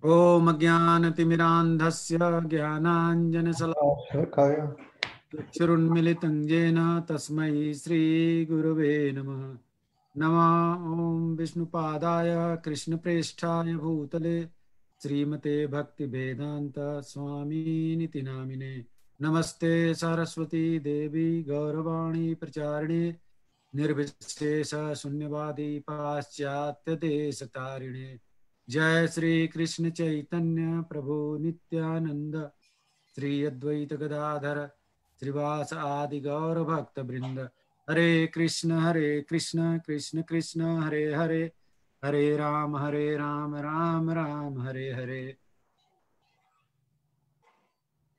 ओम अज्ञानतिमिरान्धस्य ज्ञानाञ्जनशलाकया चक्षुरुन्मिलितं येन तस्मै श्रीगुरवे नमः। नमः ॐ विष्णुपादाय कृष्णप्रेष्ठाय भूतले श्रीमते भक्तिवेदान्त स्वामिनिति नामिने। नमस्ते सरस्वती देवी गौरवाणी प्रचारिणे निर्विशेष शून्यवादी पाश्चात्य देशतारिणे। जय श्री कृष्ण चैतन्य प्रभु नित्यानंद श्री अद्वैत गदाधर श्रीवास आदि गौर भक्त वृंद। हरे कृष्ण कृष्ण कृष्ण हरे हरे, हरे Ram Ram Ram Hare Hare.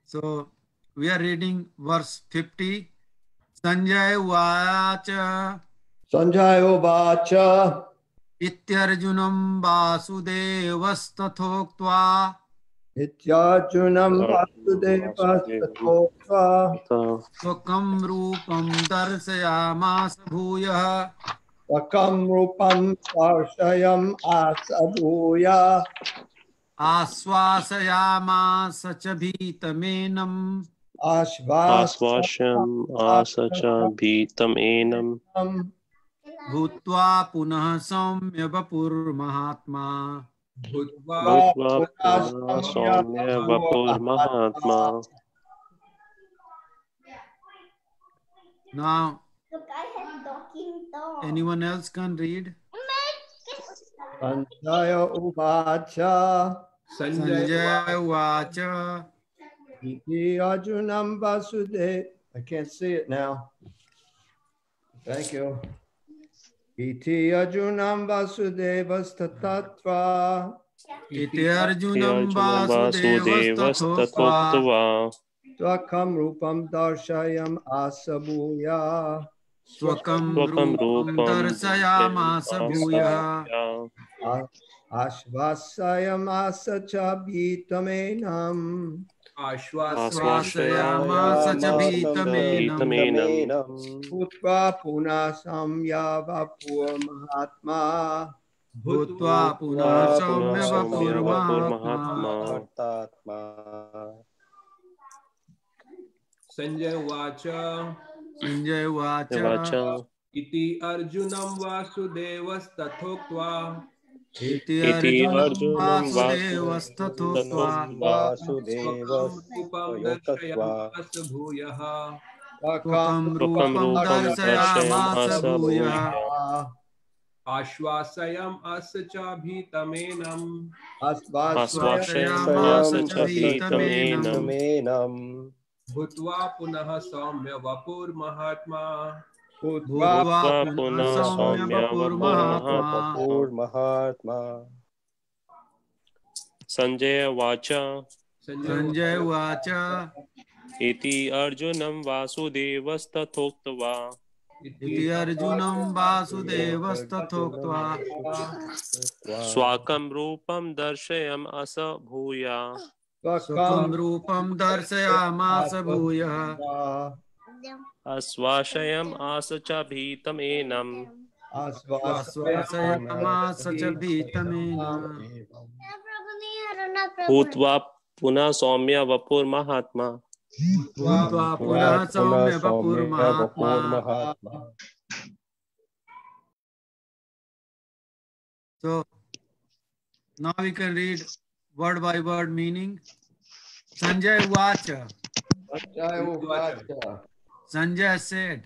So we are reading verse 50. Sanjay उवाच Sanjay Uvacha इत्यर्जुनं वासुदेवस्तथोक्त्वा Nityarjunam Vasudevastatoktva स्वकं रूपं दर्शयामास भूयः। Takam Rupam Sarshayam Asabhuya आश्वासयामास च भीतमेनं आश्वास्यम् आस च भीतमेनं भूत्वा पुनः सौम्य वपुर्महात्मा। भूत्वा पुनः सौम्य वपुर्महात्मा। Now anyone else can read? Sanjaya Uvacha Sanjay Uvacha Iti Arjunam Vasudev. I can't see it now. Thank you. Iti Arjunam Vasudevastattatva इति अर्जुनं वासुदेवस्तथोक्त्वा वासुदेवस्तथोक्त्वा Swakam Rupam Darshayam Asabhuya स्वकं स्वकं रूपं रूपं दर्शयामास भूयः। Ashvasayam Asacha Bhitamenam आश्वासयामास च भीतमेनं Utva Puna Samyavapur Mahatma भूत्वा पुनः सौम्य वपुर्महात्मा। संजय उवाच संजय उवाच इति अर्जुनं वासुदेवस्तथोक्त्वा इति अर्जुनं वासुदेवस्तथोक्त्वा स्वकं रूपं दर्शयामास भूयः। स्वकं रूपं दर्शयामास भूयः। आश्वासयम् अस च भीतमेनं आश्वासयामास च भीतमेनं भूत्वा पुनः सौम्य वपुर्महात्मा। भूत्वा पुनः सौम्य वपुर्महात्मा। संजय उवाच संजय उवाच इति अर्जुनं वासुदेवस्तथोक्त्वा इति अर्जुनं वासुदेवस्तथोक्त्वा स्वाकं रूपं दर्शयम् अस भूया स्वकं रूपं दर्शयामास भूयः। आश्वासयम् आस च भीतमेनं आश्वासयामास च भीतमेनं भूत्वा पुनः सौम्य वपुर्महात्मा। भूत्वा पुनः सौम्य वपुर्महात्मा। So now we can read word by word meaning. Sanjay Uvacha. Sanjay said.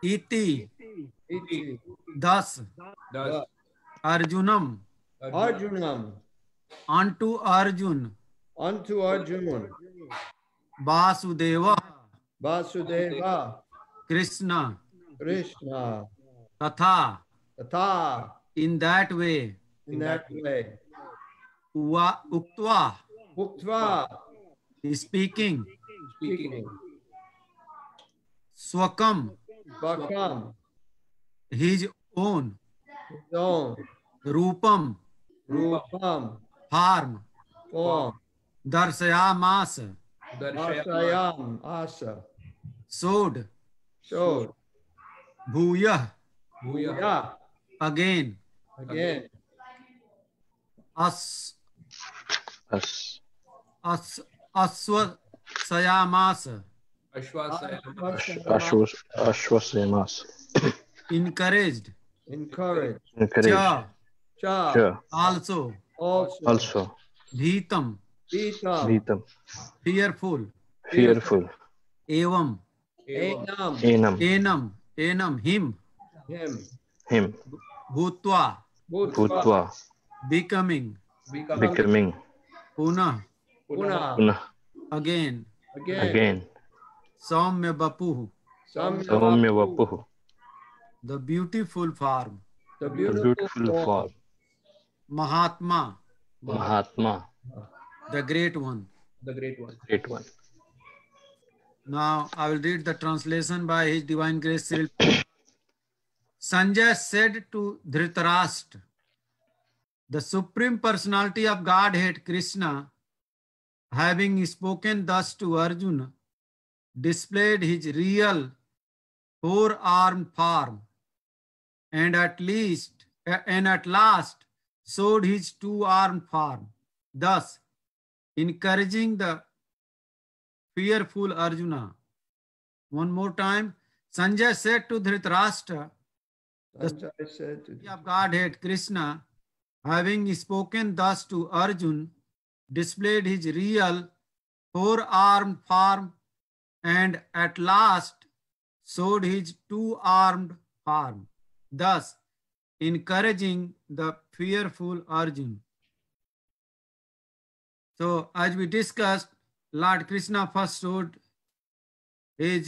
Iti. Thus. Arjunam. Unto Arjun. Vasudeva. Krishna. Tatha. In that way. Uktva. Speaking. Swakam. His own. Rupam. Form. Darshayamas. Showed. Bhuyah. Again. as As aswasayamasa, Ashwasayam. Ashwasemas. encouraged, encourage, Encouraged. cha, cha, Cha. also, Also. bhitam, Vitam, Vitam. fearful, Fearful. evam, Enam, Enam. enam, him, Him. bhutva, Bhutva. becoming, Becoming. punah, Puna, Punah. again, Again. saumya bapuh, Saumya Vapuh. the beautiful form, the The beautiful beautiful form. Mahatma, Mahatma. the great one. The great one. Great one. Now I will read the translation by His Divine Grace Cyril. Sanjay said to Dhritarashtra, the Supreme Personality of Godhead, Krishna, having spoken thus to Arjuna, displayed his real four-armed form, and at last showed his two-armed form, thus encouraging the fearful Arjuna. One more time, Sanjay said to Dhritarashtra, Sanjay said to of Godhead, Krishna, having spoken thus to Arjuna, displayed his real four-armed form, and at last showed his two-armed form, thus encouraging the fearful Arjuna. So, as we discussed, Lord Krishna first showed his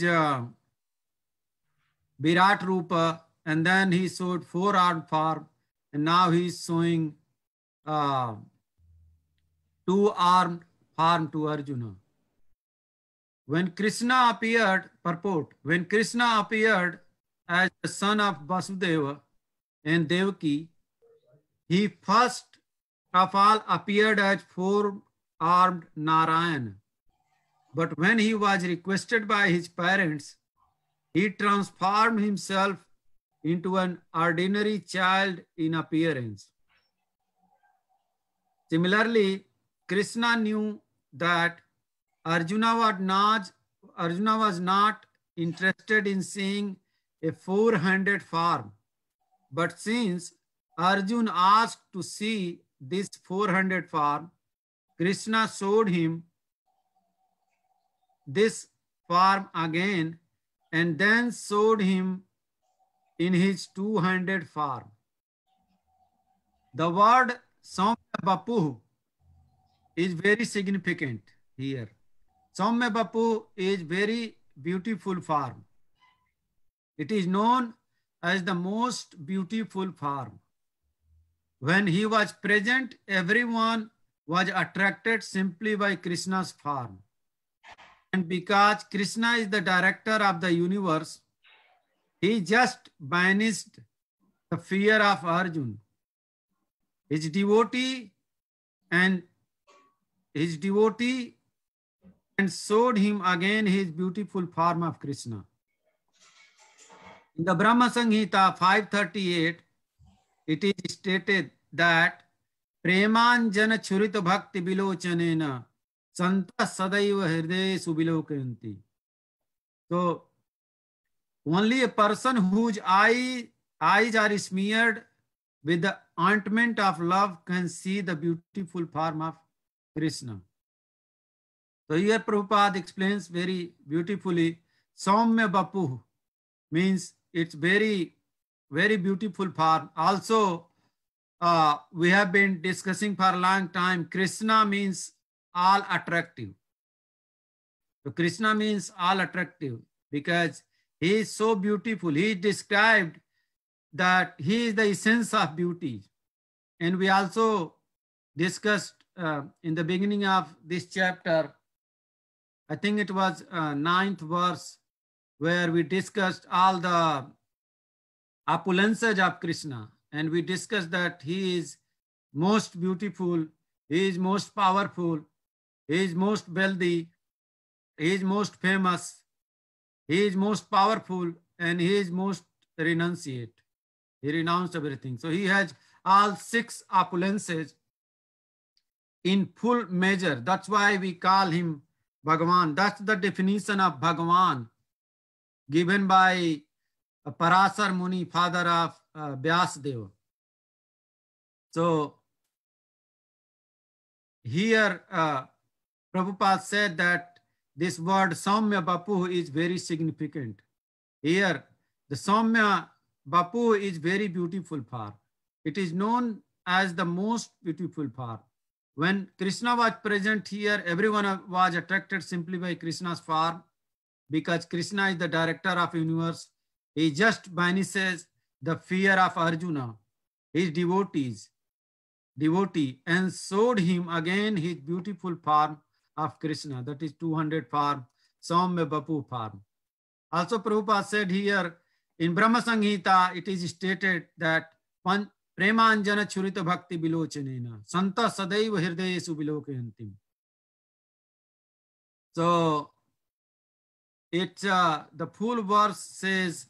Virat Rupa, and then he showed four-armed form, and now he is showing two-armed form to Arjuna. When Krishna appeared, purport, when Krishna appeared as the son of Vasudeva and Devaki, he first of all appeared as four-armed Narayan. But when he was requested by his parents, he transformed himself into an ordinary child in appearance. Similarly, Krishna knew that Arjuna was not interested in seeing a four-handed form, but since Arjuna asked to see this four-handed form, Krishna showed him this form again and then showed him in his two-handed form. The word Saumya Bapu is very significant here. Saumya Bapu is very beautiful form. It is known as the most beautiful form. When he was present, everyone was attracted simply by Krishna's form. And because Krishna is the director of the universe, he just banished the fear of Arjuna. His devotee and showed him again his beautiful form of Krishna. In the Brahma Samhita 538, it is stated that Premanjana Churita Bhakti Bilochanena Santa Sadaiva Hriday Subilokanti. So, only a person whose eyes are smeared with the ointment of love can see the beautiful form of Krishna. So here Prabhupada explains very beautifully, Saumya Bapu means it's very, very beautiful form. Also, we have been discussing for a long time, Krishna means all attractive. So Krishna means all attractive because he is so beautiful. He described that he is the essence of beauty. And we also discussed in the beginning of this chapter, I think it was 9th verse, where we discussed all the opulences of Krishna. And we discussed that he is most beautiful, he is most powerful, he is most wealthy, he is most famous, he is most powerful, and he is most renunciate. He renounced everything. So he has all 6 opulences, in full measure. That's why we call him Bhagavan. That's the definition of Bhagavan given by Parasar Muni, father of Vyasdeva. So here Prabhupada said that this word Saumya Bapu is very significant. Here the Saumya Bapu is very beautiful form. It is known as the most beautiful form. When Krishna was present here, everyone was attracted simply by Krishna's form, because Krishna is the director of universe. He just banishes the fear of Arjuna, his devotee, and showed him again his beautiful form of Krishna, that is 200 form, Saumya Bapu form. Also Prabhupada said here in Brahma Samhita, it is stated that Premanjana Churita Bhakti Bilochanena Santa Sadaiva Hirdayesu Bilokayantim. So it's the full verse says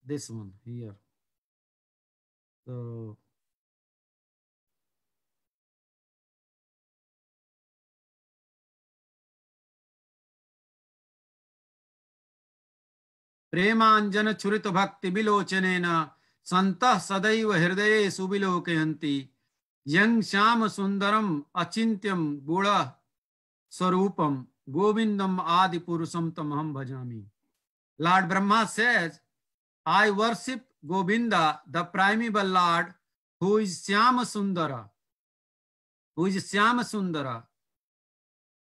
this one here. So प्रेमांजन चुरित भक्ति बिलोचनेन संतः सदैव हृदये सुबिलोकयन्ति यं श्याम सुंदरम अचिंत्यम गुण स्वरूपम गोविंदम आदि पुरुषम तमहम भजामि. Lord Brahma says, I worship Govinda, the primeval Lord, who is Syama Sundara.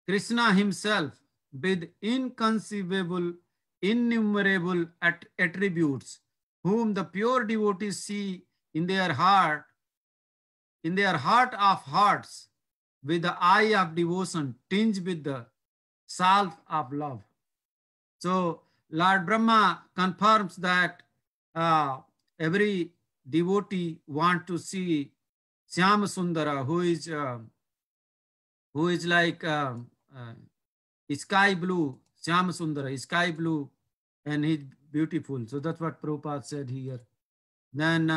Krishna himself, with inconceivable, innumerable attributes, whom the pure devotees see in their heart of hearts, with the eye of devotion tinged with the salt of love. So Lord Brahma confirms that every devotee want to see Syama Sundara, who is like sky blue, Syama Sundara, sky blue, and he's beautiful. So that's what Prabhupada said here. Then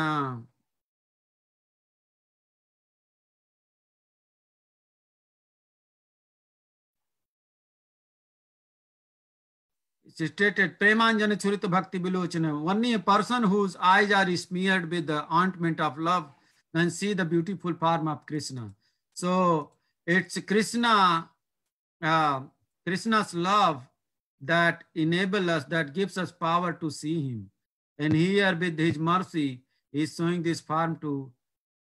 it's stated, Premanjana Churita Bhakti Bilochana. Only a person whose eyes are smeared with the ointment of love can see the beautiful form of Krishna. So it's Krishna's love that enables us, that gives us power to see him. And here with his mercy, he is showing this form to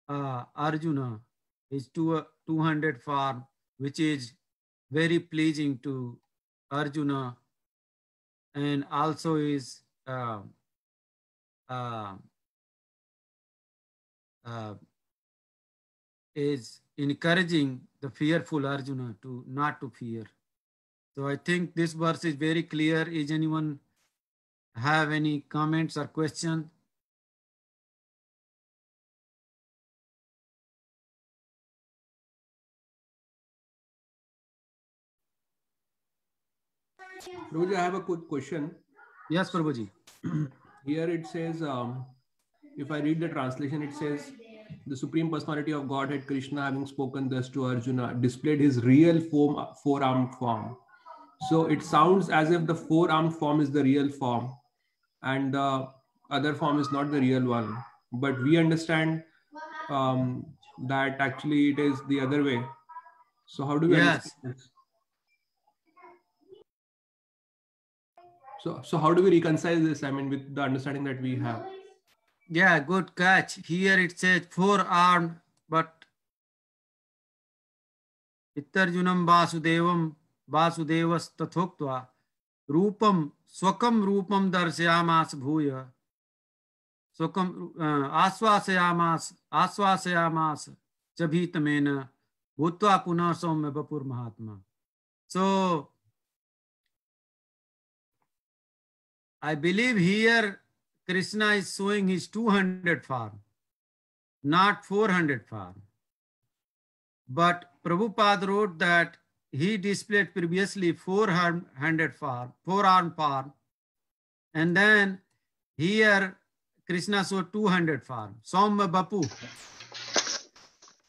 Arjuna, his 200 form, which is very pleasing to Arjuna, and also is encouraging the fearful Arjuna to not to fear. So I think this verse is very clear. Is anyone have any comments or questions? Prabhuji, I have a quick question. Yes, Prabhuji. Here it says, if I read the translation, it says, the Supreme Personality of Godhead, Krishna, having spoken thus to Arjuna, displayed his real four-armed form. So it sounds as if the four-armed form is the real form and the other form is not the real one. But we understand that actually it is the other way. So how do we understand this? So how do we reconcile this? I mean, with the understanding that we have. Yeah, good catch. Here it says four-armed, but Ittarjunam Vasudevas tathoktva rupam swakam rupam darsyamas bhuya swakam aswasayamas chabhitamena bhutva punah saumya vapur mahatma. So I believe here Krishna is showing his 200 form, not 400 form. But Prabhupada wrote that he displayed previously 400 form, four-armed form. And then here Krishna showed 200 form. Saumya Bapu.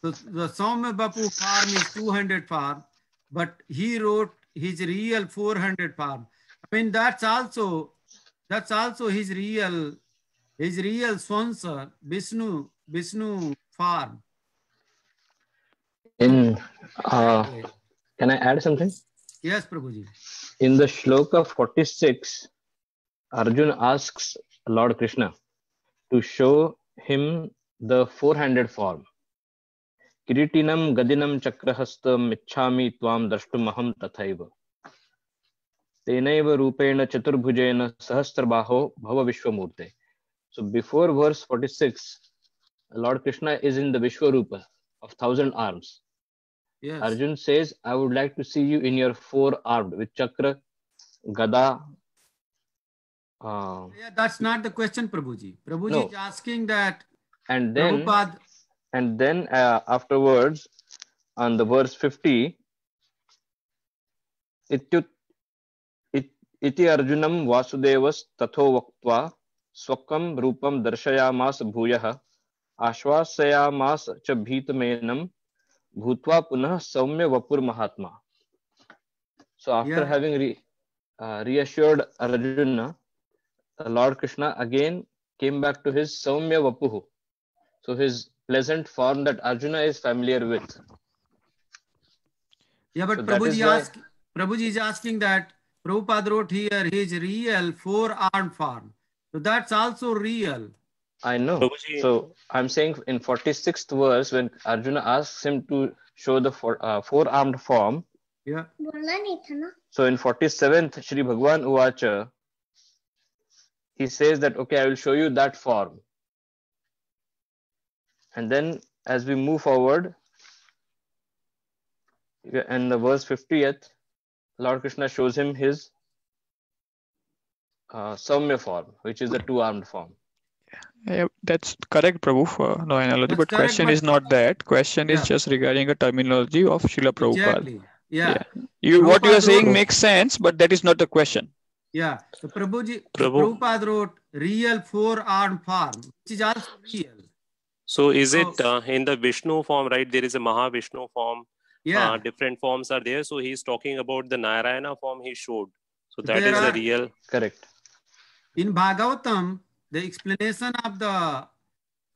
So the Saumya Bapu form is 200 form, but he wrote his real 400 form. I mean, that's also his real sponsor, Vishnu form. In can I add something? Yes, Prabhuji. In the shloka 46, Arjun asks Lord Krishna to show him the 400 form. Kiritinam gadinam chakrahastam ichhami tvam drashtumaham tathaiva. Tenaiva rupena chaturbhujena sahasrabaho bhava vishwamurte. So before verse 46, Lord Krishna is in the Vishwarupa of 1,000 arms. Yes. Arjun says, I would like to see you in your 4-armed with chakra, gada. Yeah, that's not the question, Prabhuji. Prabhuji No. is asking that. And then, Prabhupada. Afterwards, on the verse 50, iti Arjunam Vasudevas tatho vaktva swakam rupam darshayamas bhuyah ashvasayamas cha bhitamenam bhutva punah saumya vapur mahatma. So after having reassured Arjuna, Lord Krishna again came back to his saumya vapuhu. So his pleasant form that Arjuna is familiar with. Yeah, but So Prabhuji is asking that Prabhupada wrote here his real 4-armed form. So that's also real. I know. Prabhuji. So I'm saying in 46th verse, when Arjuna asks him to show the 4-armed form. Yeah. So in 47th, Shri Bhagwan Uvacha, he says that, okay, I will show you that form. And then as we move forward, in the verse 50th, Lord Krishna shows him his Saumya form, which is the 2-armed form. Yeah, that's correct, Prabhu, for no analogy. But question is not that. Question is just regarding a terminology of Srila Prabhupada. Exactly. Yeah. What you are saying makes sense, but that is not the question. Yeah. So Prabhupada wrote real 4-armed form, which is also real. So is it in the Vishnu form, right? There is a Mahavishnu form. Yeah. Different forms are there. So he's talking about the Narayana form he showed. So that is the real. Correct. In Bhagavatam, the explanation of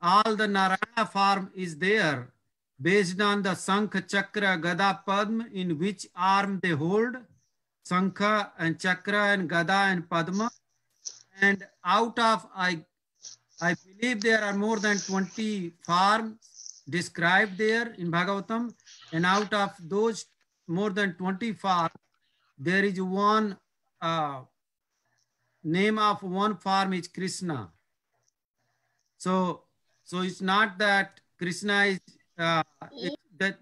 all the Narayana form is there based on the Sankha, Chakra, Gada, Padma, in which arm they hold. Sankha and Chakra and Gada and Padma. And out of, I believe there are more than 20 forms described there in Bhagavatam. And out of those more than 20 forms, there is one name of one form is Krishna. So it's not that Krishna is,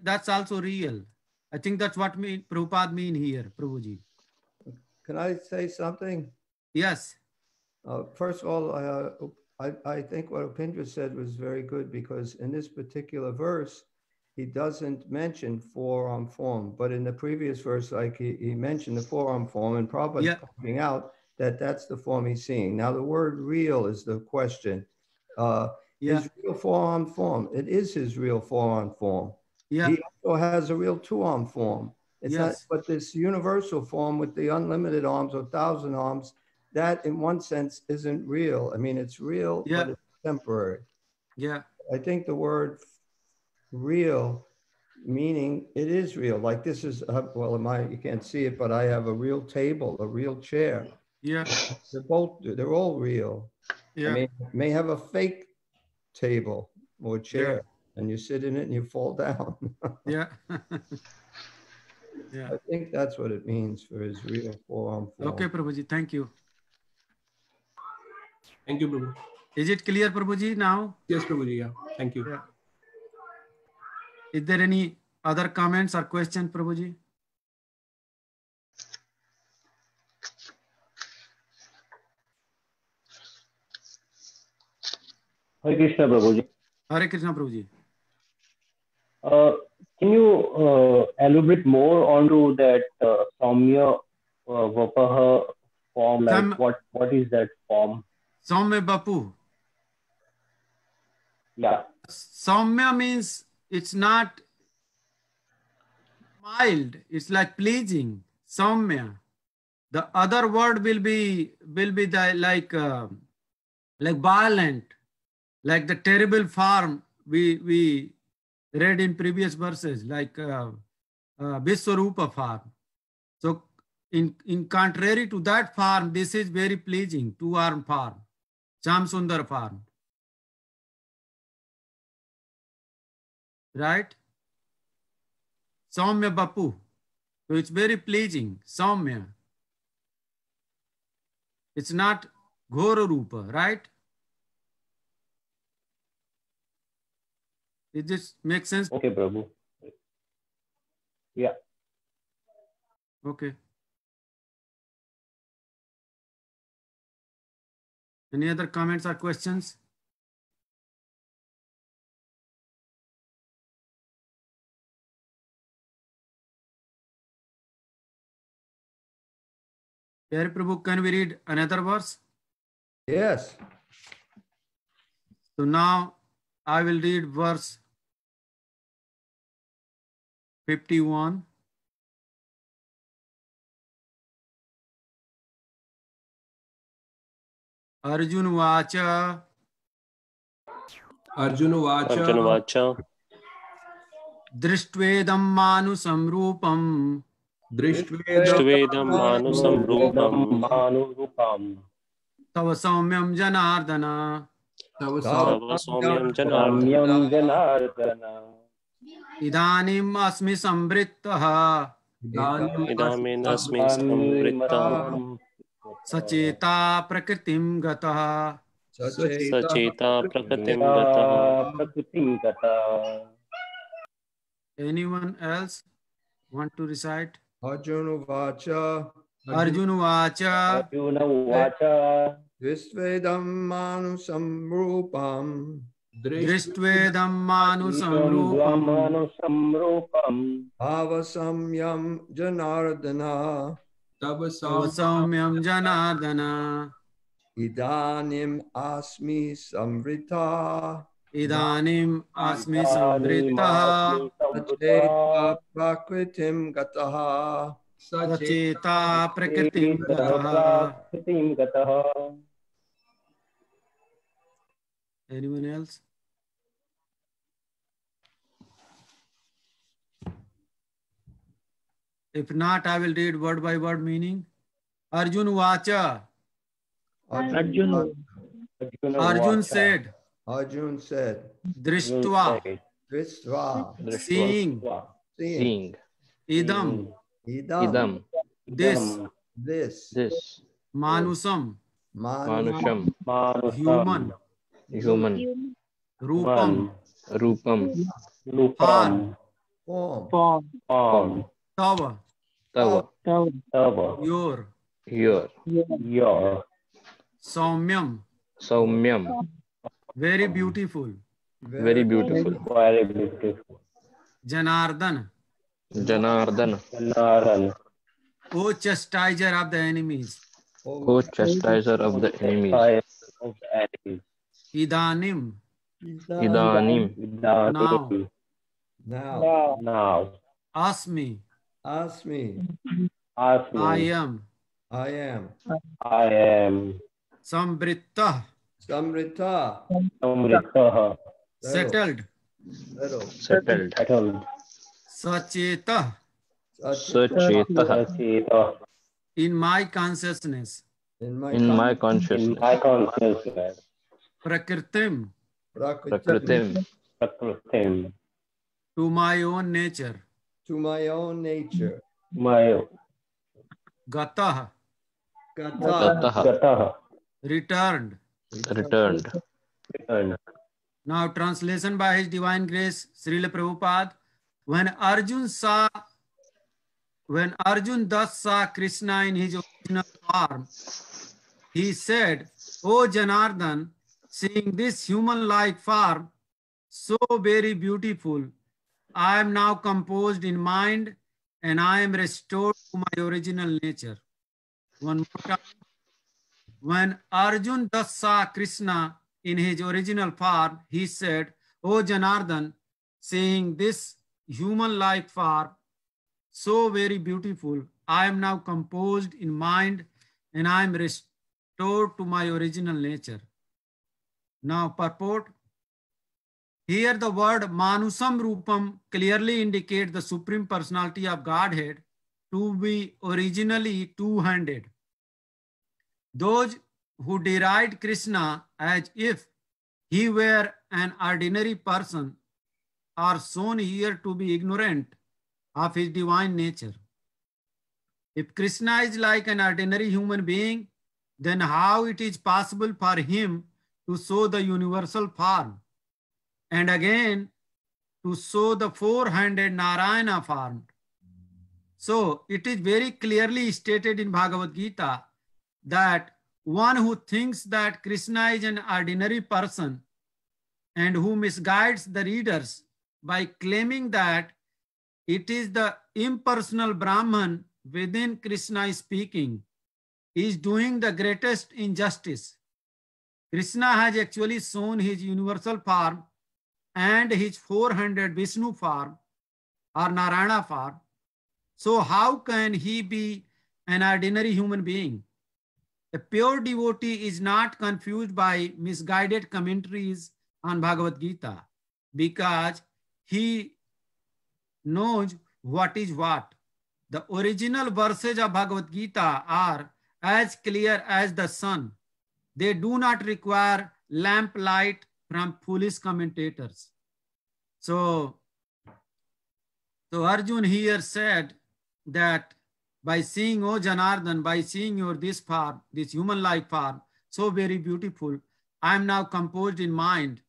that's also real. I think that's what Prabhupada mean here, Prabhuji. Can I say something? Yes. First of all, I think what Upindra said was very good, because in this particular verse, he doesn't mention 4-arm form, but in the previous verse, like he mentioned the 4-arm form, and Prabhupada pointing out that that's the form he's seeing. Now the word real is the question. His real 4-arm form, it is his real 4-arm form. Yeah. He also has a real 2-arm form. It's not, but this universal form with the unlimited arms or 1,000 arms, that in one sense isn't real. I mean, it's real, but it's temporary. Yeah. I think the word real, meaning it is real. Like this is, you can't see it, but I have a real table, a real chair. Yeah. They're all real. Yeah. I mean, may have a fake table or chair, and you sit in it and you fall down. Yeah. Yeah. I think that's what it means for his real 4-arm form. Okay, Prabhuji, thank you. Thank you, Prabhu. Is it clear, Prabhuji, now? Yes, Prabhuji, yeah. Thank you. Yeah. Is there any other comments or questions, Prabhuji? Hare Krishna, Prabhuji. Hare Krishna, Prabhuji. Can you elaborate more onto that Saumya Vapaha form? Like what is that form? Saumya Bapu. Yeah. Saumya means it's not mild, it's like pleasing. Saumya. The other word will be the like violent, like the terrible form we read in previous verses, like Viswarupa form. So in contrary to that form, this is very pleasing, two-arm form, Shamsundar form. Right? Saumya Bapu. So it's very pleasing, Saumya. It's not Ghora Rupa, right? It just makes sense? Okay, Prabhu. Yeah. Okay. Any other comments or questions? Pyare Prabhu, can we read another verse? Yes. So now I will read verse 51. Arjun Vacha. Arjuna Arjuna Vacha. Vacha. Drishtvedam Manusam Rupam. Drishtvedam Manusam Rupam. Manurupam. Tava Saumyam Janardana. Tava Tava Saumyam Janardana. Samyam Janardana. Idanim Asmi Sambrittaha. Idamin Asmi Samvritta. Sacheta Prakritim Gataha. Sacheta Prakatim Gataha. Prakritim Gata. Anyone else want to recite? Arjuna Vacha. Arjun Vacha. Arjuna Vacha. Drisvedam Manusam Rupam. Drishtvedam Manusam Rupam. Manusam Rupam. Avasamyam Janardana. Tava Saumyam Janardana. Idanim Asmi Samvrita. Idanim Asmi Samvritaha. Sacheta Prakritim Gataha. Sacheta Prakritim Gataha. Prakritim Gataha. Anyone else? If not, I will read word by word meaning. Arjun Vacha. Arjuna Arjun Vacha. said, Arjun said, Drishtva, Drishtva, seeing, seeing, Idam, Idam, this, this, Manusam, Manusham, human, human, Rupam, Rupam, form, form, Tava, Tava, your, your, Saumyam, Saumyam, very beautiful, very beautiful, Janardan, Janardan, O chastiser of the enemies, O chastiser of the enemies, Idanim, Idanim, now, Asmi, I am, Sambritta, settled, Sacheta, Sacheta, in my consciousness, in my consciousness, Prakritim, Prakritim, to my own nature, Gatah, Gataha, returned. returned. Now translation by His Divine Grace, Srila Prabhupada. When Arjun thus saw Krishna in his original form, he said, O Janardhan, seeing this human-like form, so very beautiful, I am now composed in mind and I am restored to my original nature. One more time. When Arjun thus saw Krishna in his original form, he said, "O Janardhan, seeing this human-like form, so very beautiful, I am now composed in mind and I am restored to my original nature." Now purport. Here the word Manusam Rupam clearly indicates the Supreme Personality of Godhead to be originally two-handed. Those who deride Krishna as if he were an ordinary person are shown here to be ignorant of his divine nature. If Krishna is like an ordinary human being, then how it is possible for him to show the universal form, and again to show the four-handed Narayana form? So it is very clearly stated in Bhagavad Gita that one who thinks that Krishna is an ordinary person and who misguides the readers by claiming that it is the impersonal Brahman within Krishna is speaking is doing the greatest injustice. Krishna has actually shown his universal form and his four-handed Vishnu form or Narayana form. So how can he be an ordinary human being? A pure devotee is not confused by misguided commentaries on Bhagavad Gita because he knows what is what. The original verses of Bhagavad Gita are as clear as the sun. They do not require lamplight from foolish commentators. So Arjun here said that by seeing, O Janardhan, by seeing your this form, this human-like form, so very beautiful, I am now composed in mind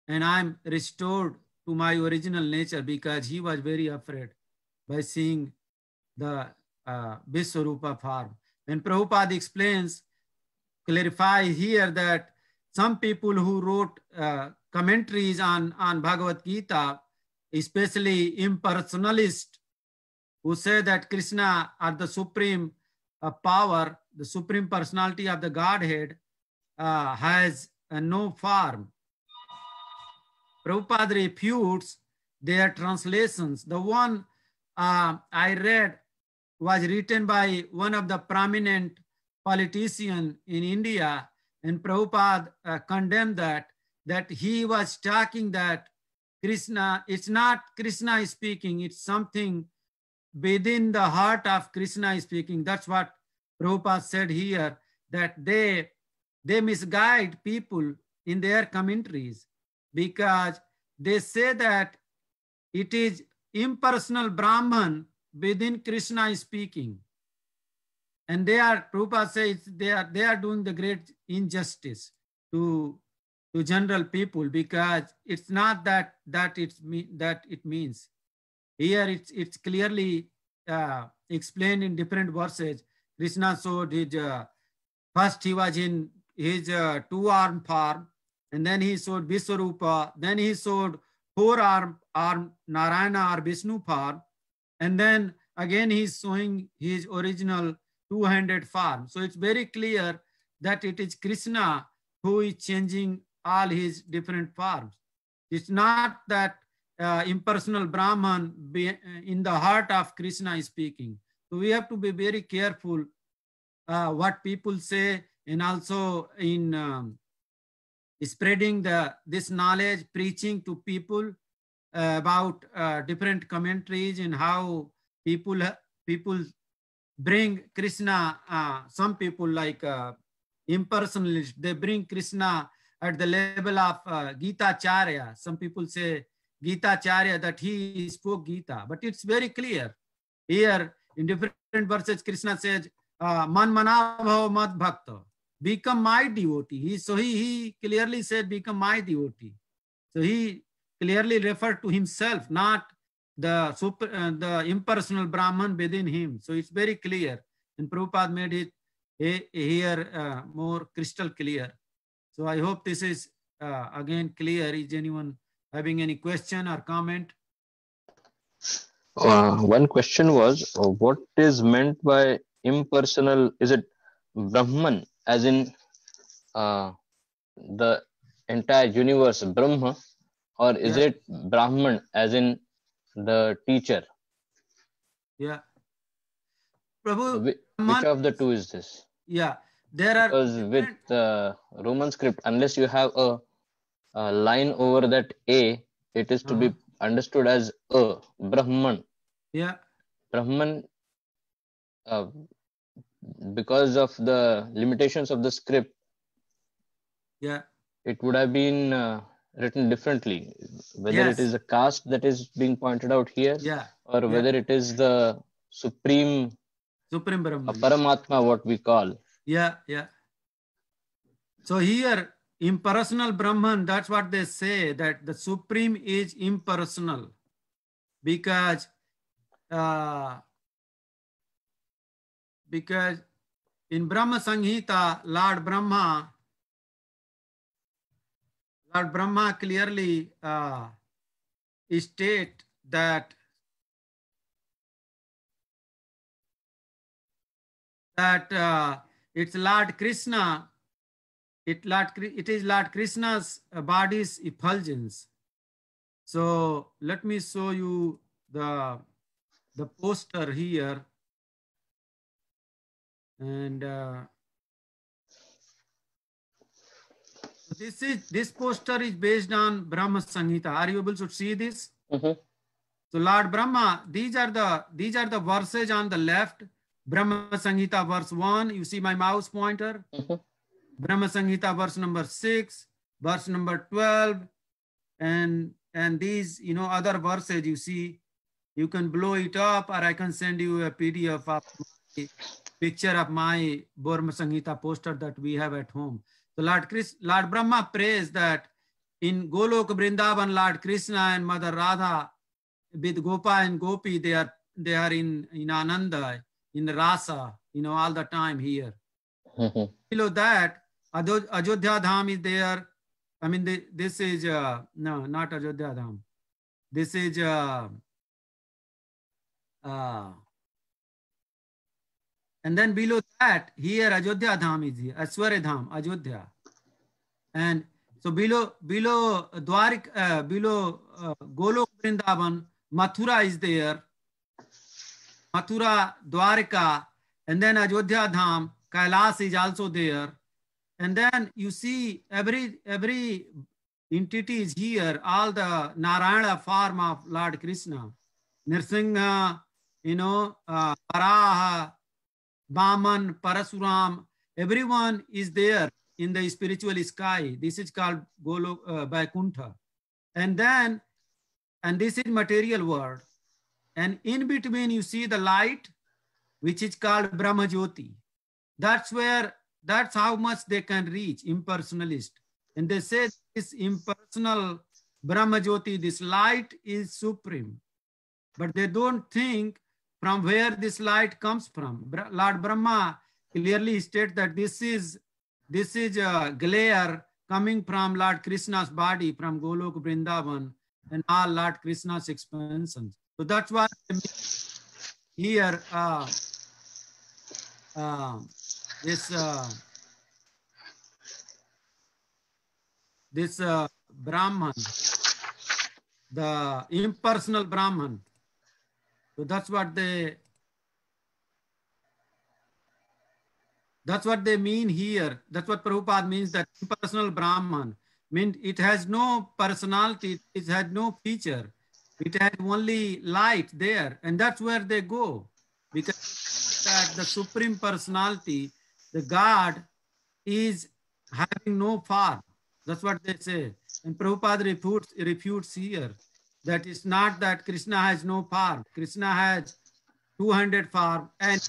and I am restored to my original nature, because he was very afraid by seeing the Vishwarupa form. And Prabhupada explains, clarifies here that some people who wrote commentaries on Bhagavad Gita, especially impersonalists, who say that Krishna are the supreme power, the supreme personality of the Godhead, has no form. Prabhupada refutes their translations. The one I read was written by one of the prominent politicians in India, and Prabhupada condemned that he was talking that Krishna, it's not Krishna is speaking, it's something within the heart of Krishna is speaking. That's what Prabhupada said here, that they misguide people in their commentaries because they say that it is impersonal Brahman within Krishna is speaking. And Prabhupada says they are doing the great injustice to general people, because it's not that it means. Here it's clearly explained in different verses. Krishna showed his, first he was in his two-arm form, and then he showed Vishwarupa, then he showed four-arm Narayana or Vishnu form, and then again he's showing his original two-handed form. So it's very clear that it is Krishna who is changing all his different forms. It's not that impersonal Brahman in the heart of Krishna is speaking. So we have to be very careful what people say, and also in spreading this knowledge, preaching to people about different commentaries and how people bring Krishna. Some people like impersonalists, they bring Krishna at the level of Gita Charya. Some people say Gita Charya, that he spoke Gita, but it's very clear here in different verses. Krishna says, "Man mana bhava mad bhakta," become my devotee. He clearly said, "Become my devotee." So he clearly referred to himself, not the impersonal Brahman within him. So it's very clear, and Prabhupada made it here more crystal clear. So I hope this is again clear. Is anyone having any question or comment? One question was, what is meant by impersonal? Is it Brahman, as in the entire universe Brahma, or is Yeah. it Brahman as in the teacher? Yeah. Prabhu, Which Brahman, of the two is this? yeah, there are Because with Roman script, unless you have a line over that A, it is to be understood as a Brahman. Yeah. Brahman, because of the limitations of the script, Yeah. it would have been written differently. Whether Yes. it is a caste that is being pointed out here, Yeah. or whether it is the supreme Brahman. Paramatma, what we call. Yeah. Yeah. So here, impersonal Brahman, that's what they say, that the supreme is impersonal, because in Brahma Sanghita, Lord Brahma clearly state that it's Lord Krishna. It is Lord Krishna's body's effulgence. So let me show you the poster here, and this poster is based on Brahma Sanghita. Are you able to see this? Mm-hmm. So Lord Brahma, these are the verses on the left. Brahma Sanghita verse 1. You see my mouse pointer. Mm-hmm. Brahma Sanghita verse number 6, verse number 12, and these other verses you see. You can blow it up, or I can send you a PDF of my picture of my Brahma Sanghita poster that we have at home. So Lord Brahma prays that in Golok Vrindavan, Lord Krishna and Mother Radha with Gopa and Gopi, they are in Ananda, in Rasa, all the time here. Mm-hmm. Below that, Ajodhya Dham is there. I mean, this is no, not Ajodhya Dham. This is and then below that, here Ajodhya Dham is here, Aswara Dham, Ajodhya. And so below Dwarik, below Golok Vrindavan, Mathura is there. Mathura, Dwarika, and then Ajodhya Dham, Kailas is also there. And then you see every entity is here, all the Narayana form of Lord Krishna. Nirsingha, Varaha, Vaman, Parasuram, everyone is there in the spiritual sky. This is called Golok, Vaikuntha. And this is material world. And in between you see the light, which is called Brahma Jyoti. That's how much they can reach, impersonalist. And they say this impersonal Brahma Jyoti, this light is supreme. But they don't think from where this light comes from. Lord Brahma clearly states that this is a glare coming from Lord Krishna's body, from Golok Vrindavan, and all Lord Krishna's expansions. So that's why here this Brahman, the impersonal Brahman. So that's what they mean here. That's what Prabhupada means, that impersonal Brahman. Means it has no personality, it has no feature. It has only light there, and that's where they go. Because that the Supreme Personality, the God, is having no form. That's what they say. And Prabhupada refutes here that it's not that Krishna has no form. Krishna has 200 form, and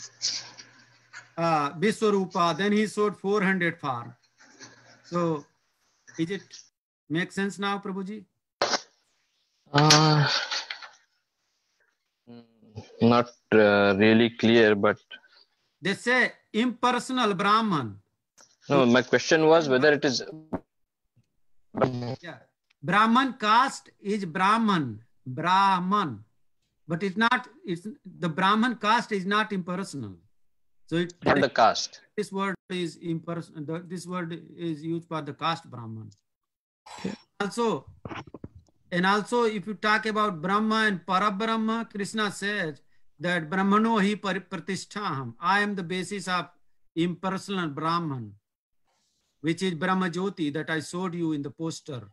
Vishwarupa, then he showed 400 form. So, is it make sense now, Prabhuji? Not really clear, but they say impersonal Brahman. No, my question was whether it is. Yeah, Brahman caste is Brahman, but it's not. It's the Brahman caste is not impersonal. So it Not the caste. This word is impersonal. This word is used for the caste Brahman. Also, if you talk about Brahma and Parabrahma, Krishna says that Brahmano hi pratisthaham. I am the basis of impersonal Brahman, which is Brahma Jyoti that I showed you in the poster,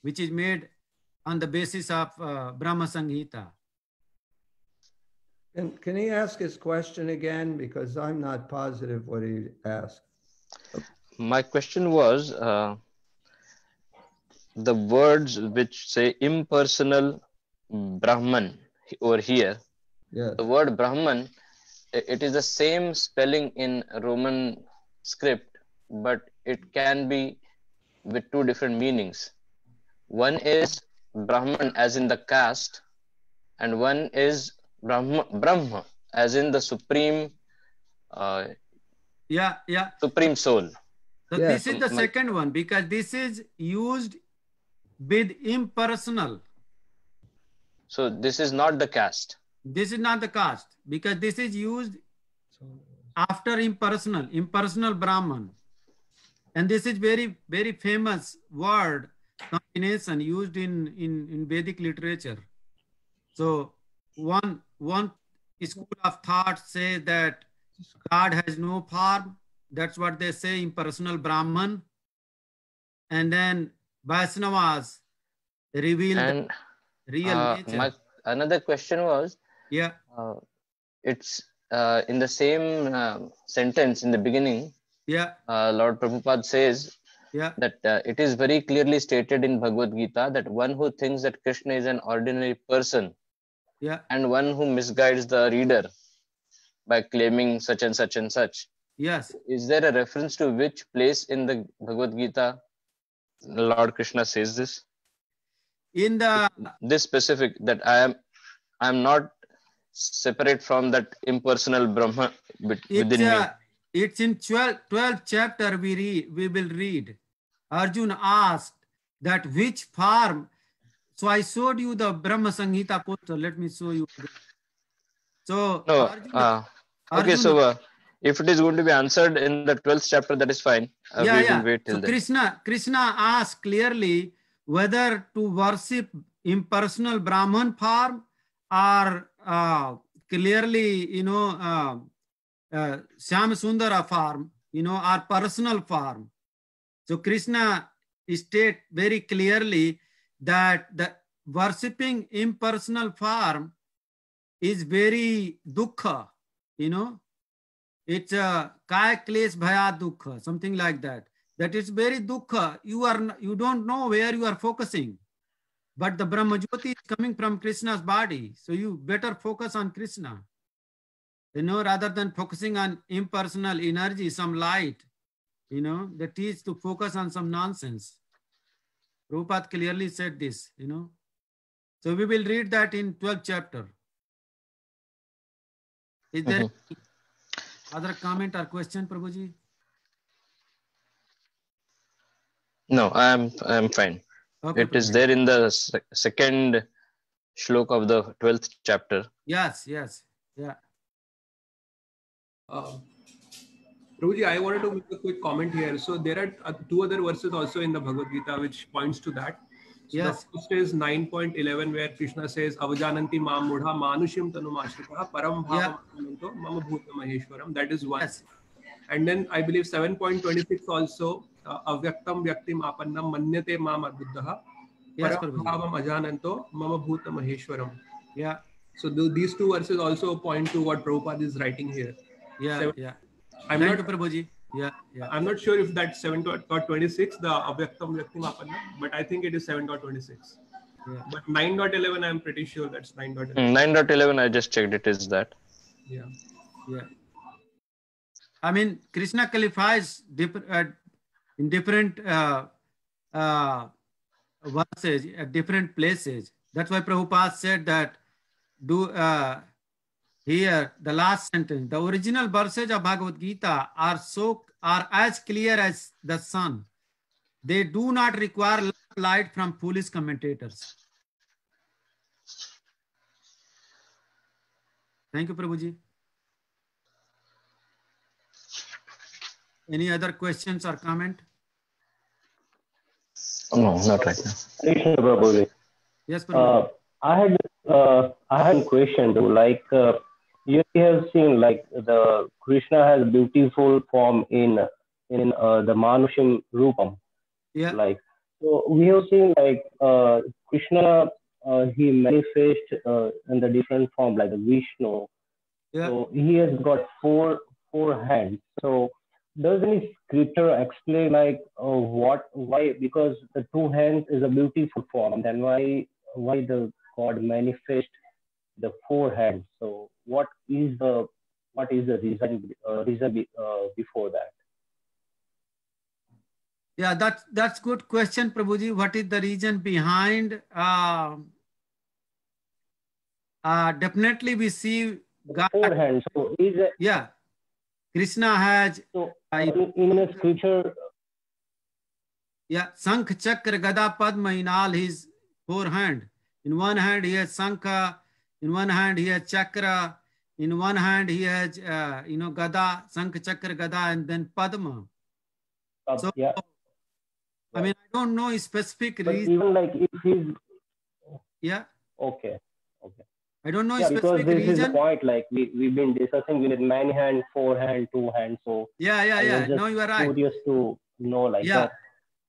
which is made on the basis of Brahma Samhita. Can he ask his question again? Because I'm not positive what he asked. My question was the words which say impersonal Brahman over here. Yes. The word Brahman, it is the same spelling in Roman script, but it can be with two different meanings. One is Brahman as in the caste, and one is Brahma as in the supreme supreme soul. So this is the second one, because this is used with impersonal. So this is not the caste. This is not the caste, because this is used after impersonal Brahman. And this is very, very famous word combination used in Vedic literature. So one school of thought say that God has no form. That's what they say, impersonal Brahman. And then Vaishnavas reveal the real nature. Another question was, it's in the same sentence in the beginning, Lord Prabhupada says that it is very clearly stated in Bhagavad Gita that one who thinks that Krishna is an ordinary person and one who misguides the reader by claiming such and such and such. Yes. Is there a reference to which place in the Bhagavad Gita Lord Krishna says this? In the this specific, that I am not separate from that impersonal Brahma within me. It's in 12th chapter we will read. Arjuna asked that which form. So I showed you the Brahma Samhita poster. Let me show you. So no, Arjuna, okay, so if it is going to be answered in the 12th chapter, that is fine. We will wait till then. Krishna asked clearly whether to worship impersonal Brahman form or clearly, Shyam Sundara form, or personal form. So Krishna state very clearly that the worshipping impersonal form is very dukkha, it's a kaya klesh bhaya dukkha, something like that. That is very dukkha. You don't know where you are focusing. But the Brahma Jyoti is coming from Krishna's body. So you better focus on Krishna. Rather than focusing on impersonal energy, some light, that is to focus on some nonsense. Prabhupada clearly said this, So we will read that in 12th chapter. Is there other comment or question, Prabhuji? No, I am fine. Okay, it is there in the second shlok of the 12th chapter. Yes. Prabhuji, I wanted to make a quick comment here. So there are two other verses also in the Bhagavad Gita which points to that. So yes. The first is 9.11 where Krishna says, Avajananti mam mudha manushim tanum ashritaha param bhavam ananto mama bhuta maheshwaram. That is one. Yes. And then I believe 7.26 also, avyaktam vyaktim apannam manyate mam adbuddhaha param bhavam ajananto mama bhuta maheshwaram. Yeah. So these two verses also point to what Prabhupada is writing here. I'm not Prabhuji. I'm not sure if that's 7.26, the avyaktam vyaktim apannam, but I think it is 7.26. But 9.11, I'm pretty sure that's 9.11. 9.11, I just checked, it is that. Yeah. I mean, Krishna qualifies in different verses at different places. That's why Prabhupada said that here the last sentence, the original verses of Bhagavad Gita are as clear as the sun. They do not require light from foolish commentators. Thank you, Prabhuji. Any other questions or comment? No, not right now. Krishna Prabhuji. Yes, Prabhu. I had a question though. Like you have seen, like the Krishna has beautiful form in the Manusham Rupam. Yeah. Like so, we have seen like Krishna. He manifests in the different form, like the Vishnu. Yeah. So he has got four hands. So does any scripture explain like why? Because the two hands is a beautiful form. Then why the God manifest the four hands? So what is the reason before that? Yeah, that's good question, Prabhuji. What is the reason behind? Definitely we see God. Four hands. So is it? Yeah, Krishna has. So in the scripture. Yeah, Sankh, Chakra, Gada, Padma in all his four hand. In one hand he has Sankha. In one hand he has Chakra. In one hand he has Gada, Sankh, Chakra, Gada, and then Padma. So Yeah. I mean, I don't know a specific But reason. even like if he's. Yeah. Okay. I don't know a Because specific this reason. is the point, like we've been discussing with many hand, four hand, two hand. So Yeah. No, you are right. Curious to know like that.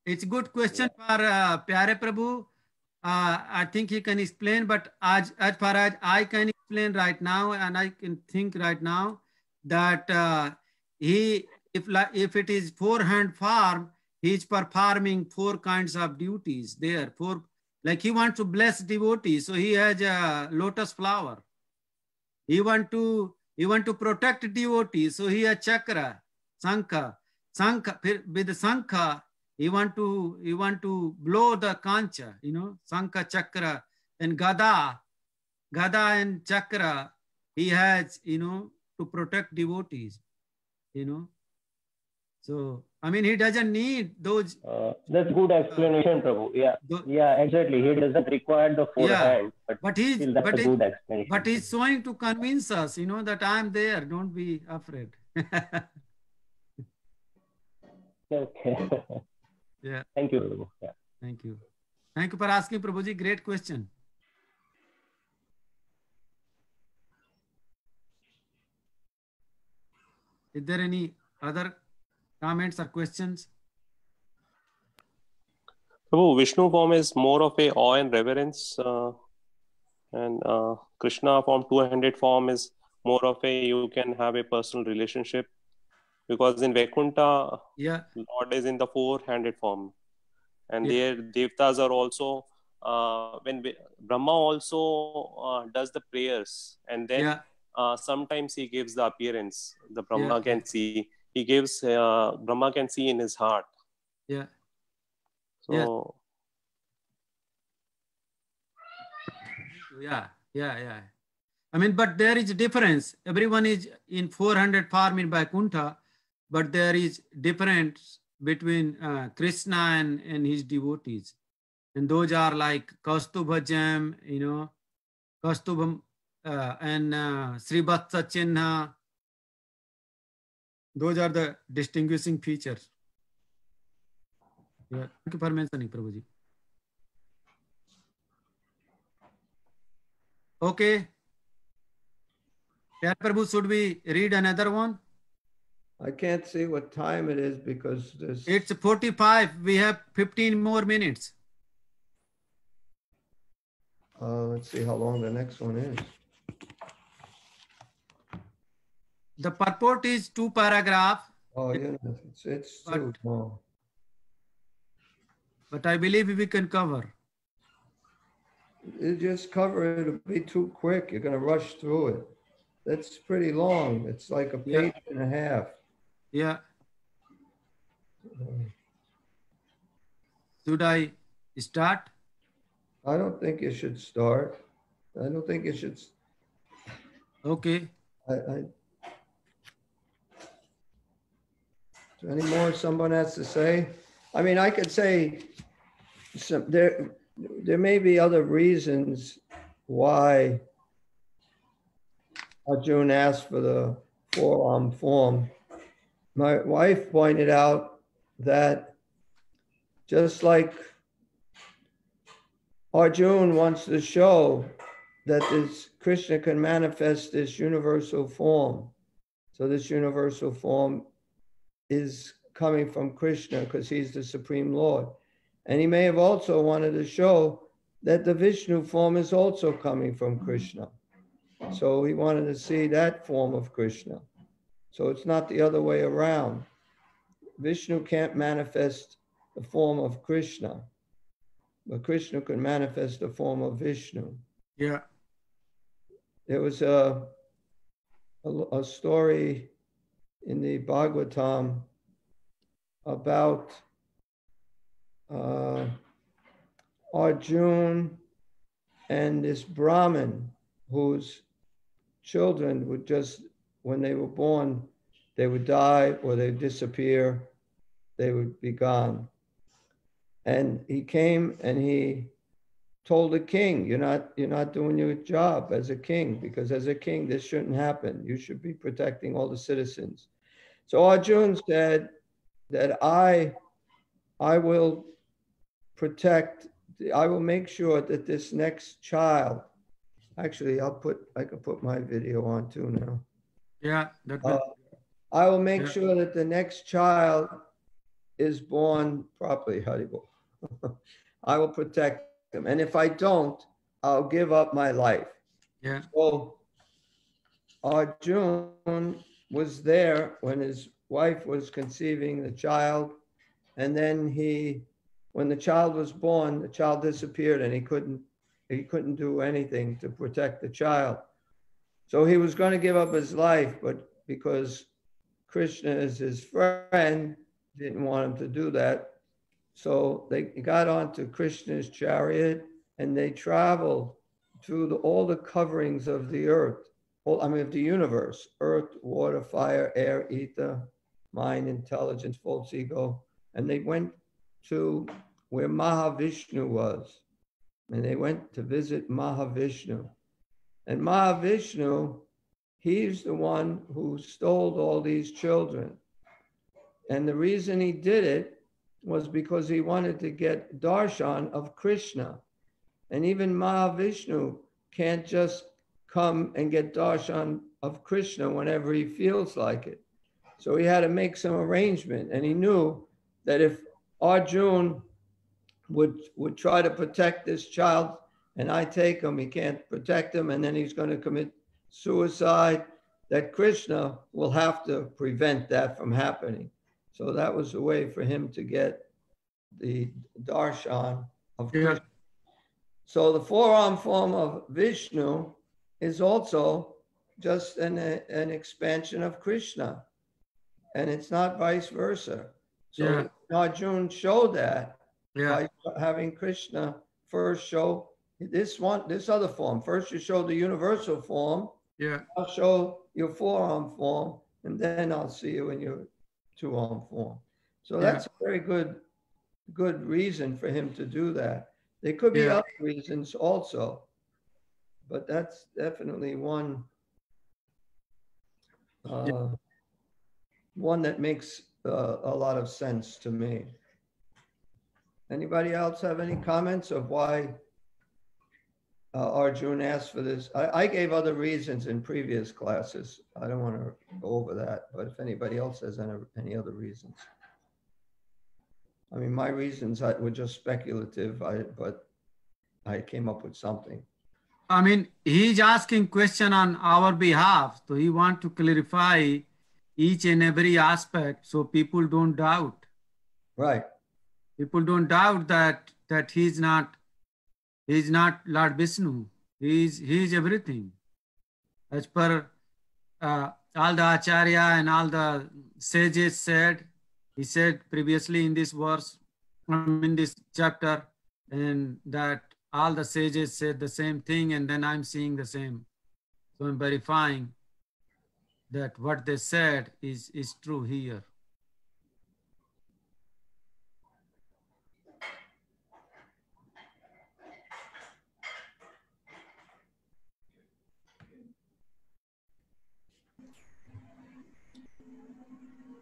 It's a good question for Pyare Prabhu. I think he can explain, but as far as I can explain right now, and I can think right now that if it is four hand farm, he is performing four kinds of duties there. Like he wants to bless devotees, so he has a lotus flower. He want to protect devotees, so he has chakra, sankha. With the sankha, he want to blow the kancha, sankha, chakra, and gada and chakra. He has, to protect devotees, So I mean, he doesn't need those. That's good explanation, Prabhu. Yeah, exactly. He doesn't require the four hands, but that's a good explanation. But he's trying to convince us, that I'm there. Don't be afraid. Okay. Yeah. Thank you, Prabhu. Yeah. Thank you. Thank you for asking, Prabhuji. Great question. Is there any other comments or questions? Prabhu, Vishnu form is more of a awe and reverence, and Krishna form, two-handed form is more of a you can have a personal relationship, because in Vaikuntha, Lord is in the four-handed form, and their devtas are also when Brahma also does the prayers, and then sometimes he gives the appearance. The Brahma can see. He gives Brahma can see in his heart. Yeah. So. Yeah. I mean, but there is a difference. Everyone is in 400 form in Vaikuntha, but there is difference between Krishna and his devotees. And those are like Kaustubha Jam, Kaustubham and Srivatsa Chinna. Those are the distinguishing features. Yeah. Thank you for mentioning, Prabhuji. Okay. Yeah, Prabhu, should we read another one? I can't see what time it is because there's... It's 45. We have 15 more minutes. Let's see how long the next one is. The purport is 2 paragraphs. Oh, yeah, it's too long. But I believe we can cover. You just cover it, it'll be too quick. You're going to rush through it. That's pretty long. It's like a page and a half. Yeah. Should I start? I don't think you should start. I don't think you should. Okay. Any more someone has to say? I mean, I could say there may be other reasons why Arjuna asked for the four-arm form. My wife pointed out that just like Arjuna wants to show that this Krishna can manifest this universal form. So this universal form is coming from Krishna because he's the Supreme Lord. And he may have also wanted to show that the Vishnu form is also coming from Krishna. So he wanted to see that form of Krishna. So it's not the other way around. Vishnu can't manifest the form of Krishna, but Krishna can manifest the form of Vishnu. Yeah. There was a story in the Bhagavatam about Arjuna and this Brahmin whose children would just, when they were born, they would die or they'd disappear, they would be gone. And he came and he told the king, you're not doing your job as a king, because as a king, this shouldn't happen. You should be protecting all the citizens. So Arjuna said that I will protect, I will make sure that this next child, actually, I can put my video on too now. Yeah. I will make sure that the next child is born properly, Haribol. I will protect them. And if I don't, I'll give up my life. Yeah. So Arjuna was there when his wife was conceiving the child. And then when the child was born, the child disappeared and he couldn't do anything to protect the child. So he was going to give up his life, but because Krishna is his friend, didn't want him to do that. So they got onto Krishna's chariot and they traveled through all the coverings of the earth, of the universe: earth, water, fire, air, ether, mind, intelligence, false ego. And they went to where Mahavishnu was. And they went to visit Mahavishnu. And Mahavishnu, he's the one who stole all these children. And the reason he did it was because he wanted to get darshan of Krishna. And even Mahavishnu can't just come and get darshan of Krishna whenever he feels like it. So he had to make some arrangement. And he knew that if Arjuna would try to protect this child and I take him, he can't protect him, and then he's going to commit suicide, that Krishna will have to prevent that from happening. So that was a way for him to get the darshan of Krishna. So the four-arm form of Vishnu is also just an expansion of Krishna, and it's not vice versa. So Arjuna showed that by having Krishna first show this other form. First you show the universal form. Yeah. I'll show your four-arm form, and then I'll see you in your two-arm form. So that's a very good reason for him to do that. There could be other reasons also, but that's definitely one that makes a lot of sense to me. Anybody else have any comments of why Arjuna asked for this? I gave other reasons in previous classes. I don't want to go over that, but if anybody else has any other reasons. I mean, my reasons were just speculative, but I came up with something. I mean, he's asking question on our behalf, so he want to clarify each and every aspect so people don't doubt. Right. People don't doubt that he's not Lord Vishnu. He's everything. As per all the Acharya and all the sages said, he said previously in this verse, in this chapter, and that all the sages said the same thing, and then I'm seeing the same. So I'm verifying that what they said is true here.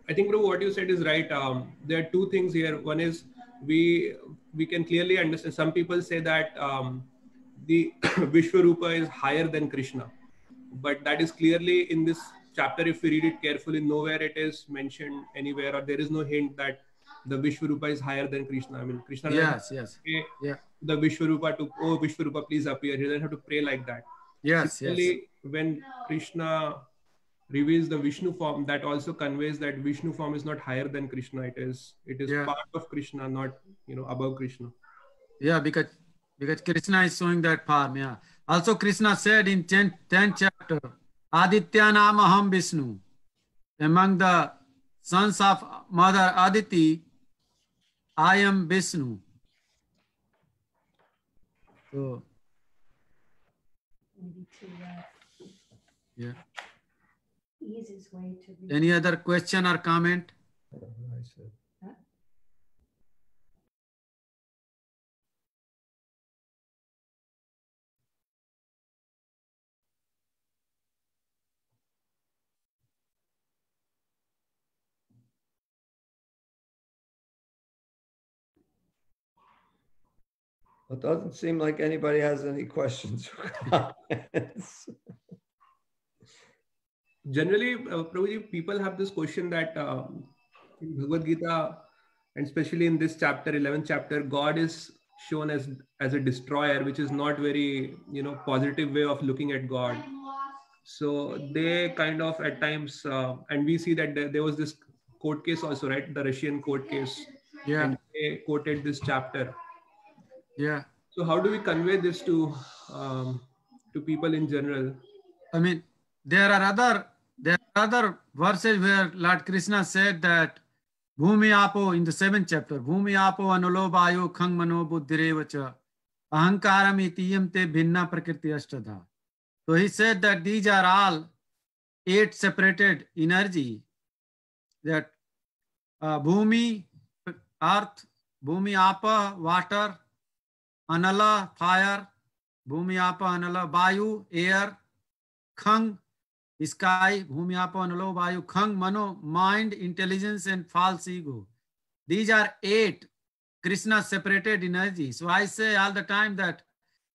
I think, Prabhu, what you said is right. There are two things here. One is we we can clearly understand. Some people say that the Vishwarupa is higher than Krishna, but that is clearly in this chapter. If we read it carefully, nowhere it is mentioned anywhere, or there is no hint that the Vishwarupa is higher than Krishna. I mean, Krishna Yes, doesn't yes. pray Yeah. the Vishwarupa to, oh Vishwarupa, please appear. He doesn't have to pray like that. Yes, Similarly, when Krishna reveals the Vishnu form, that also conveys that Vishnu form is not higher than Krishna. It is Yeah. part of Krishna, not above Krishna. Yeah, because Krishna is showing that form. Yeah. Also, Krishna said in 10th chapter, Aditya Namaham Vishnu. Among the sons of Mother Aditi, I am Vishnu. So, yeah. Easiest way to read. Any other question or comment? It doesn't seem like anybody has any questions or comments. Generally, Prabhuji, people have this question that in Bhagavad Gita, and especially in this chapter, 11th chapter, God is shown as a destroyer, which is not very positive way of looking at God. So they kind of at times, and we see that there was this court case also, right? The Russian court case. Yeah. And they quoted this chapter. Yeah. So how do we convey this to people in general? I mean, there are other verses where Lord Krishna said that Bhumi Apo in the 7th chapter, Bhumi Apo Anulo Vayu Khang Mano Buddhirevacha Ahankaram Itiyam Te Bhinna Prakriti Ashtadha. So he said that these are all 8 separated energy, that Bhumi, earth, Bhumi Apa, water, Anala, fire, Bhumi Apa, Anala, Vayu, air, Khang, sky, Bhumi Apa, Analo, Vayu, Khang, Mano, mind, intelligence, and false ego. These are 8 Krishna separated energy. So I say all the time that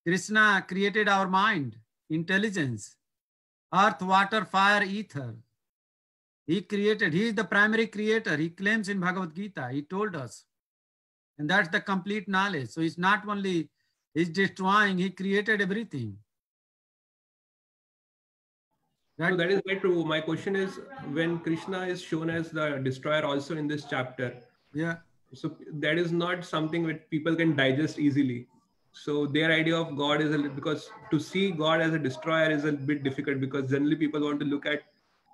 Krishna created our mind, intelligence, earth, water, fire, ether. He created, he is the primary creator. He claims in Bhagavad Gita, he told us. And that's the complete knowledge. So it's not only he's destroying, he created everything. So that is right, Prabhu. My question is, when Krishna is shown as the destroyer also in this chapter, yeah. So that is not something that people can digest easily. So their idea of God is because to see God as a destroyer is a bit difficult, because generally people want to look at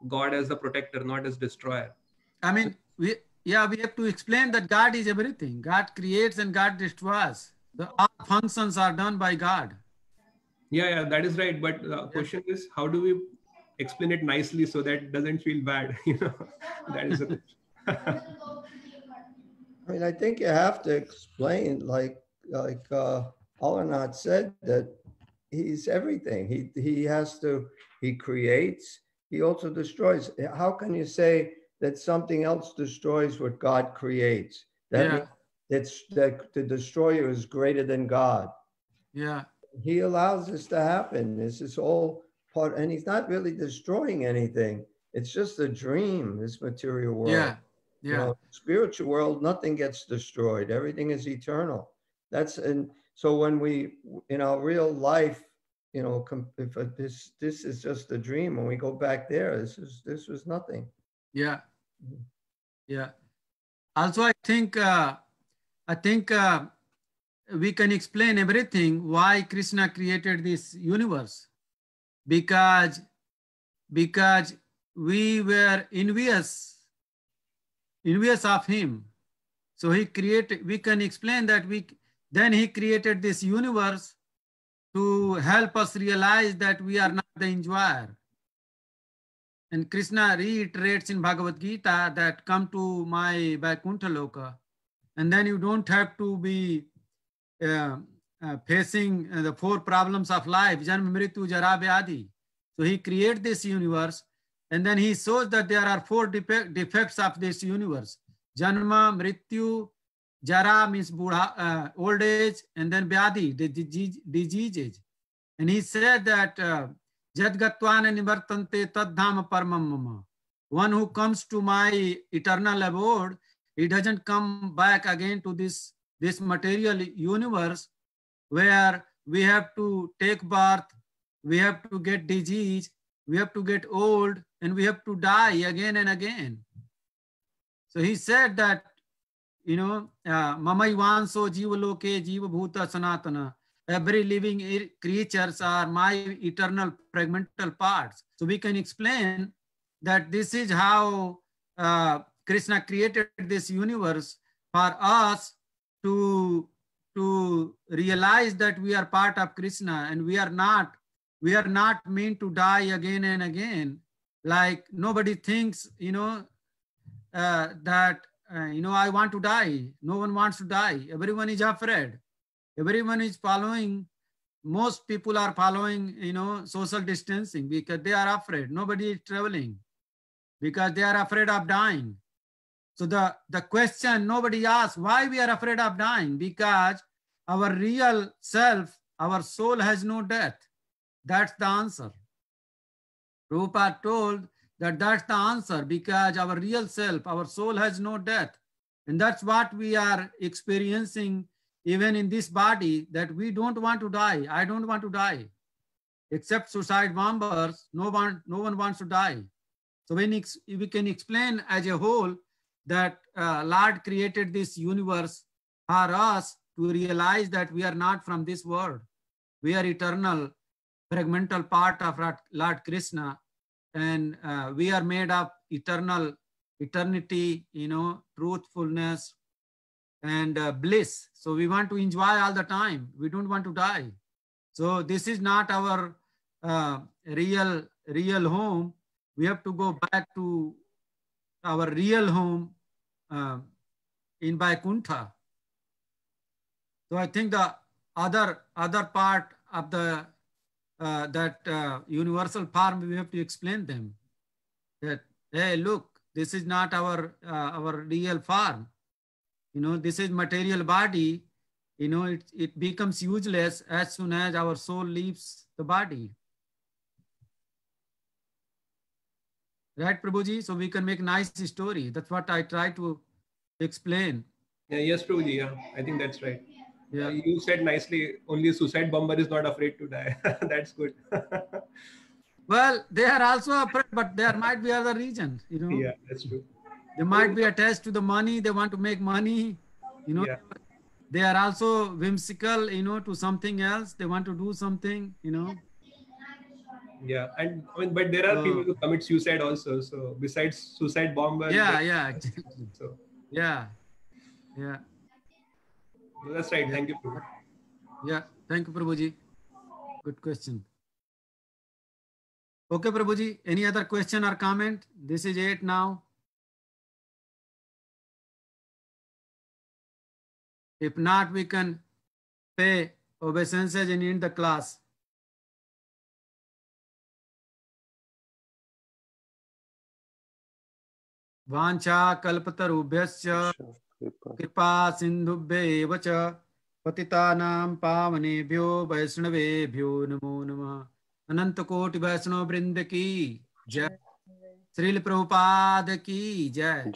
God as the protector, not as destroyer. I mean, we have to explain that God is everything. God creates and God destroys. All functions are done by God. Yeah, that is right. But the question is, how do we explain it nicely so that it doesn't feel bad? That is the question. I mean, I think you have to explain, like Alarnath said, that he's everything. He creates, he also destroys. How can you say that something else destroys what God creates? That means that the destroyer is greater than God. Yeah. He allows this to happen. This is all part, and he's not really destroying anything. It's just a dream, this material world. Yeah. Spiritual world, nothing gets destroyed. Everything is eternal. So when we, in our real life, if this is just a dream, when we go back there, this was nothing. Yeah. Yeah. Also, I think we can explain everything why Krishna created this universe, because we were envious of him. So we can explain that then he created this universe to help us realize that we are not the enjoyer. And Krishna reiterates in Bhagavad Gita that come to my Vaikuntha Loka, and then you don't have to be facing the 4 problems of life, Janma, Mritu, Jara, Vyadhi. So he creates this universe, and then he shows that there are 4 defects of this universe: Janma, Mrityu, Jara means budha, old age, and then Vyadhi, diseases. And he said that Jad Gatvana Nivartante Tadham Paramam Mama. One who comes to my eternal abode, he doesn't come back again to this material universe where we have to take birth, we have to get disease, we have to get old, and we have to die again and again. So he said that, you know, Mamaivanso Jiva Loke Jiva Bhuta Sanatana. Every living creatures are my eternal fragmental parts. So we can explain that this is how Krishna created this universe for us to realize that we are part of Krishna and we are not meant to die again and again. Like nobody thinks, you know, that, you know, I want to die. No one wants to die. Everyone is afraid. Everyone is following, most people are following, you know, social distancing because they are afraid. Nobody is traveling because they are afraid of dying. So the question nobody asks, why we are afraid of dying? Because our real self, our soul has no death. That's the answer. Prabhupada told that that's the answer, because our real self, our soul has no death. And that's what we are experiencing even in this body, that we don't want to die. I don't want to die. Except suicide bombers, no one wants to die. So when we can explain as a whole that Lord created this universe for us to realize that we are not from this world. We are eternal, fragmental part of Lord Krishna, and we are made of eternity, you know, truthfulness, and bliss. So we want to enjoy all the time. We don't want to die. So this is not our real home. We have to go back to our real home in Vaikuntha. So I think the other part of the that universal form, we have to explain them that, hey, look, this is not our real form. You know, this is material body. You know, it becomes useless as soon as our soul leaves the body. Right, Prabhuji? So we can make nice story. That's what I try to explain. Yeah, yes, Prabhuji. Yeah, I think that's right. Yeah. You said nicely, only a suicide bomber is not afraid to die. That's good. Well, they are also afraid, but there might be other reasons, you know. Yeah, that's true. They might be attached to the money. They want to make money, you know. Yeah. They are also whimsical, you know, to something else. They want to do something, you know. Yeah, and I mean, but there are people who commit suicide also. So besides suicide bomber. Yeah, exactly. So yeah. That's right. Thank you, Prabhu. Yeah, thank you, Prabhuji. Good question. Okay, Prabhuji, any other question or comment? This is 8 now. If not, we can pay obeisances and end the class. Vancha kalpatarubhyascha kripa sindhubhyev cha patitanam pavanebhyo vaishnavebhyo namo namah. अनंत कोटि वैष्णव वृंद की जय। श्रील प्रभुपाद की जय।